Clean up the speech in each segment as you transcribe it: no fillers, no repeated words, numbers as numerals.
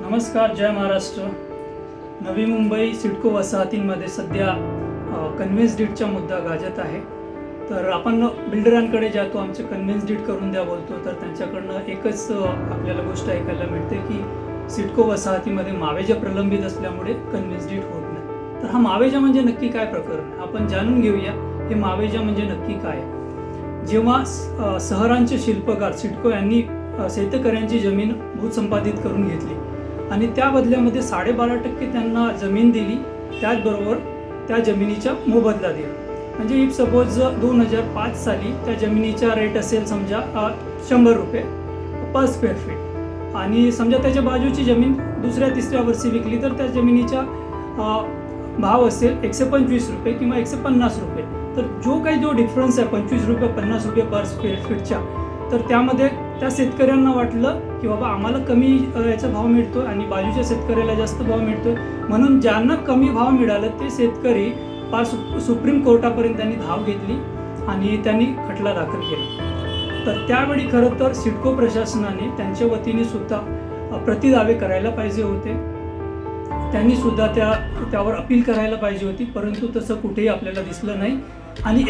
नमस्कार, जय महाराष्ट्र. नवी मुंबई सिडको वसाहतींमध्ये सध्या कन्व्हेन्स डीडचा मुद्दा गाजत आहे. तर आपण बिल्डरांकडे जातो, आमचे कन्व्हेन्स डीड करून द्या बोलतो, तर त्यांच्याकडनं एकच आपल्याला गोष्ट ऐकायला मिळते की सिडको वसाहतीमध्ये मावेजा प्रलंबित असल्यामुळे कन्व्हेन्स डीड होत नाही. तर हा मावेजा म्हणजे नक्की काय प्रकरण आहे आपण जाणून घेऊया. हे मावेजा म्हणजे नक्की काय. जेव्हा शहरांचे शिल्पकार सिडको यांनी शेतकऱ्यांची जमीन भूसंपादित करून घेतली आणि त्या बदल्यामध्ये 12.5% त्यांना जमीन दिली, त्याचबरोबर त्या जमिनीचा मोबदला दिला. म्हणजे इफ सपोज 2005 साली त्या जमिनीचा रेट असेल समजा 100 रुपये पर स्क्वेअर फीट आणि समजा त्याच्या बाजूची जमीन दुसऱ्या तिसऱ्या वर्षी विकली तर त्या जमिनीचा भाव असेल 125 रुपये किंवा 150 रुपये. तर जो डिफरन्स आहे 25 रुपये 50 रुपये पर स्क्वेअर फीटच्या, तर त्यामध्ये त्या शेतकऱ्यांना वाटलं की बाबा आम्हाला कमी याचा भाव मिळतो आणि बाजूच्या शेतकऱ्याला जास्त भाव मिळतो, म्हणून ज्यांना कमी भाव मिळाला ते शेतकरी सुप्रीम कोर्टापर्यंत त्यांनी धाव घेतली आणि त्यांनी खटला दाखल केला. तर त्यावेळी खरं तर सिडको प्रशासनाने त्यांच्या वतीने सुद्धा प्रतिदावे करायला पाहिजे होते, त्यांनी सुद्धा त्यावर अपील करायला पाहिजे होती, परंतु तसं कुठेही आपल्याला दिसलं नाही. आणि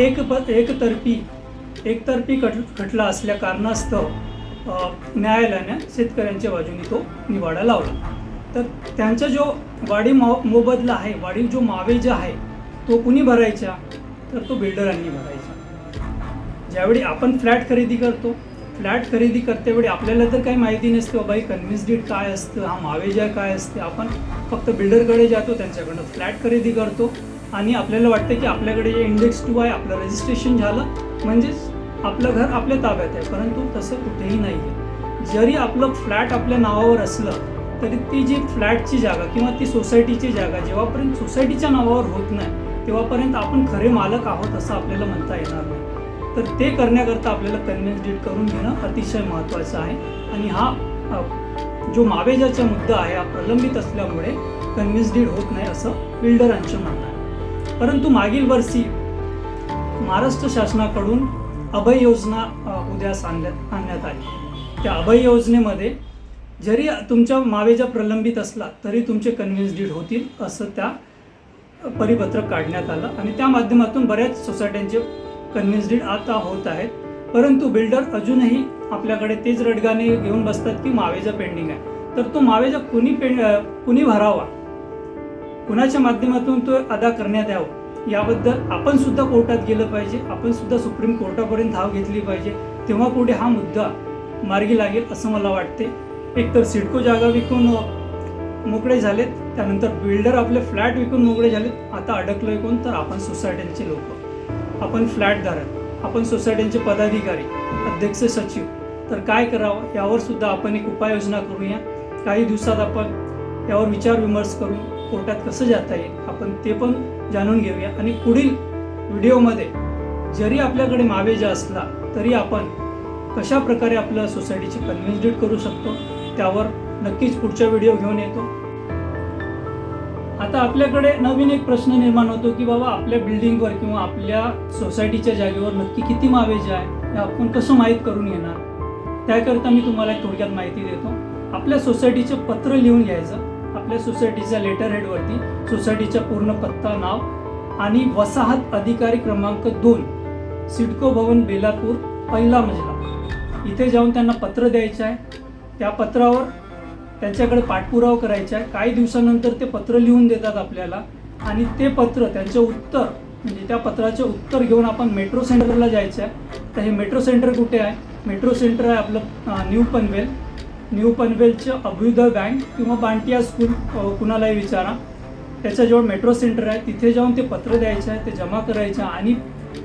एकतर्फी खटला असल्या कारणास्तव न्यायालयाने शेतकऱ्यांच्या बाजूने तो निवाडा लावला. तर त्यांचा जो वाढीव मोबदला आहे, वाढीव जो मावेजा आहे, तो कुणी भरायचा, तर तो बिल्डरांनी भरायचा. ज्यावेळी आपण फ्लॅट खरेदी करतेवेळी आपल्याला तर काही माहिती नसते बाबा कन्व्हेन्स डीड काय असतं, हा मावेजा काय असते. आपण फक्त बिल्डरकडे जातो, त्यांच्याकडनं फ्लॅट खरेदी करतो आणि आपल्याला वाटतं की आपल्याकडे जे इंडेक्स 2 आहे, आपलं रजिस्ट्रेशन झालं म्हणजेच आपलं घर आपल्या ताब्यात आहे, परंतु तसं कुठेही नाही आहे. जरी आपलं फ्लॅट आपल्या नावावर असलं तरी ती जी फ्लॅटची जागा किंवा ती सोसायटीची जागा जेव्हापर्यंत सोसायटीच्या नावावर होत नाही तेव्हापर्यंत आपण खरे मालक आहोत असं आपल्याला म्हणता येणार नाही. तर ते करण्याकरता आपल्याला कन्व्हेन्स डीड करून घेणं अतिशय महत्त्वाचं आहे. आणि हा जो मावेजाचा मुद्दा आहे हा प्रलंबित असल्यामुळे कन्व्हेन्स डीड होत नाही असं बिल्डरांचं म्हणणं आहे. परंतु मागील वर्षी महाराष्ट्र शासनाकडून अभय योजना उदयास आणण्यात आली. त्या अभय योजनेमध्ये जरी तुमच्या मावेजा प्रलंबित असला तरी तुमचे कन्व्हेन्स डीड होतील असं त्या परिपत्रक काढण्यात आलं आणि त्या माध्यमातून बऱ्याच सोसायट्यांचे कन्व्हेन्स डीड आता होत आहेत. परंतु बिल्डर अजूनही आपल्याकडे तेच रडगाणे घेऊन बसतात की मावेजा पेंडिंग आहे. तर तो मावेजा कुणी भरावा, कुणाच्या माध्यमातून तो अदा करण्यात यावा, याबद्दल आपण सुद्धा कोर्टात गेलं पाहिजे, आपण सुद्धा सुप्रीम कोर्टापर्यंत धाव घेतली पाहिजे. तेव्हा पुढे हा मुद्दा मार्गी लागेल असं मला वाटते. एकतर सिडको जागा विकून मोकळे झालेत, त्यानंतर बिल्डर आपले फ्लॅट विकून मोकळे झालेत. आता अडकलोय कोण, तर आपण सोसायट्यांचे लोक, आपण फ्लॅटधारक, आपण सोसायट्यांचे पदाधिकारी, अध्यक्ष, सचिव. तर काय करावं यावर सुद्धा आपण एक उपाययोजना करूया. काही दिवसात आपण यावर विचार विमर्श करून कोर्टात कसं जाता येईल आपण ते पण जाणून घेऊया. आणि पुढील व्हिडिओमध्ये जरी आपल्याकडे मावेजा असला तरी आपण कशा प्रकारे आपल्या सोसायटीचे कन्व्हेन्स डीड करू शकतो त्यावर नक्कीच पुढचा व्हिडिओ घेऊन येतो. आता आपल्याकडे नवीन एक प्रश्न निर्माण होतो की बाबा आपल्या बिल्डिंगवर किंवा आपल्या सोसायटीच्या जागेवर नक्की किती मावेजा आहे हे आपण कसं माहीत करून घेणार. त्याकरता मी तुम्हाला एक थोडक्यात माहिती देतो. आपल्या सोसायटीचं पत्र लिहून घ्यायचं. आपल्या सोसायटीच्या लेटर हेडवरती सोसायटीचा पूर्ण पत्ता, नाव आणि वसाहत अधिकारी क्रमांक 2 सिडको भवन बेलापूर, पहिला मजला, इथे जाऊन त्यांना पत्र द्यायचं आहे. त्या पत्रावर त्यांच्याकडे पाठपुरावा करायचा आहे. काही दिवसानंतर ते पत्र लिहून देतात आपल्याला आणि ते पत्र त्यांचं उत्तर म्हणजे त्या पत्राचे उत्तर घेऊन आपण मेट्रो सेंटरला जायचं आहे. तर हे मेट्रो सेंटर कुठे आहे, मेट्रो सेंटर आहे आपलं न्यू पनवेलचं अभ्युदय बँक किंवा बांटिया स्कूल, कुणालाही विचारा, त्याच्याजवळ मेट्रो सेंटर आहे. तिथे जाऊन ते पत्र द्यायचं आहे, ते जमा करायचं आणि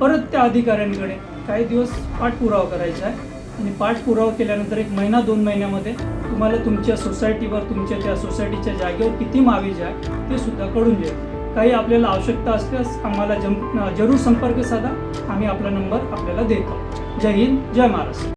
परत त्या अधिकाऱ्यांकडे काही दिवस पाठपुरावा करायचा आहे. आणि पाठपुरावा केल्यानंतर 1 महिना 2 महिन्यामध्ये तुम्हाला तुमच्या सोसायटीवर, तुमच्या त्या सोसायटीच्या जागेवर किती मावेजा आहे ते सुद्धा कळून जाईल. काही आपल्याला आवश्यकता असल्यास आम्हाला जरूर संपर्क साधा, आम्ही आपला नंबर आपल्याला देतो. जय हिंद, जय महाराष्ट्र.